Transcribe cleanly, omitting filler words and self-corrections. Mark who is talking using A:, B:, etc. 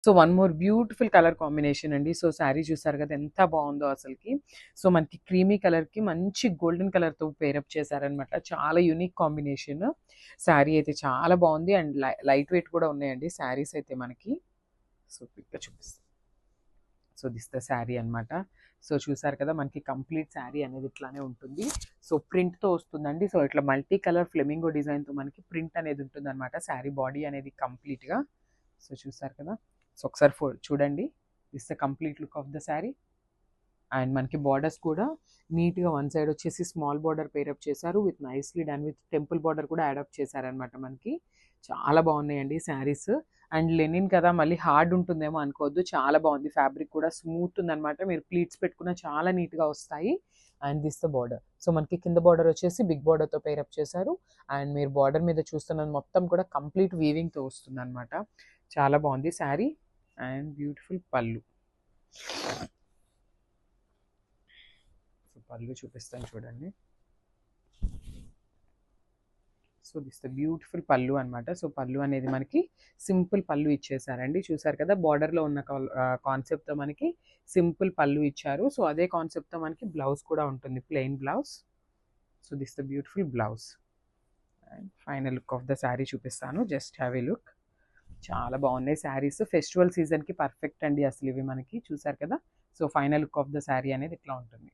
A: So one more beautiful colour combination అండి. So sari చూసారు కదా ఎంత బాగుందో అసలుకి. సో మనకి క్రీమీ కలర్కి మంచి గోల్డెన్ కలర్తో పేరప్ చేశారనమాట. చాలా యూనిక్ కాంబినేషన్. శారీ అయితే చాలా బాగుంది అండ్ లైట్ వెయిట్ కూడా ఉన్నాయండి శారీస్ అయితే మనకి. సో క్విక్గా చూపిస్తాను. సో దిస్ ద శారీ అనమాట. సో చూసారు కదా మనకి కంప్లీట్ శారీ అనేది ఇట్లానే ఉంటుంది. సో ప్రింట్తో వస్తుందండి. సో ఇట్లా మల్టీ కలర్ ఫ్లెమింగో డిజైన్తో మనకి ప్రింట్ అనేది ఉంటుంది అనమాట. శారీ బాడీ అనేది కంప్లీట్గా. సో చూసారు కదా. సో ఒకసారి చూడండి. This the complete look of the sari. And మనకి బార్డర్స్ కూడా నీట్గా వన్ సైడ్ వచ్చేసి స్మాల్ బార్డర్ పేరప్ చేశారు with nicely done with temple border కూడా యాడప్ చేశారనమాట మనకి. చాలా బాగున్నాయండి శారీస్. అండ్ లెనిన్ కదా మళ్ళీ హార్డ్ ఉంటుందేమో అనుకోవద్దు, చాలా బాగుంది. ఫ్యాబ్రిక్ కూడా స్మూత్ ఉందనమాట. మీరు ప్లీట్స్ పెట్టుకున్న చాలా నీట్గా వస్తాయి. And this the border. So మనకి కింద బార్డర్ వచ్చేసి బిగ్ బార్డర్తో పేరప్ చేశారు. అండ్ మీరు బార్డర్ మీద చూస్తున్నది మొత్తం కూడా కంప్లీట్ వీవింగ్తో వస్తుంది అనమాట. చాలా బాగుంది శారీ. అండ్ బ్యూటిఫుల్ పళ్ళు. సో పళ్ళు చూపిస్తాను చూడండి. సో దిస్ ద బ్యూటిఫుల్ పళ్ళు అనమాట. సో పళ్ళు అనేది మనకి సింపుల్ పళ్ళు ఇచ్చేసారండి. చూసారు కదా బార్డర్లో ఉన్న కాన్సెప్ట్తో మనకి సింపుల్ పళ్ళు ఇచ్చారు. సో అదే కాన్సెప్ట్తో మనకి బ్లౌజ్ కూడా ఉంటుంది, plain blouse. So this the beautiful blouse. And final look of the sari చూపిస్తాను. Just have a look. చాలా బాగున్నాయి శారీస్. ఫెస్టివల్ సీజన్కి పర్ఫెక్ట్ అండి అసలు ఇవి మనకి. చూసారు కదా. So final look of the sari అనేది ఇట్లా ఉంటుంది.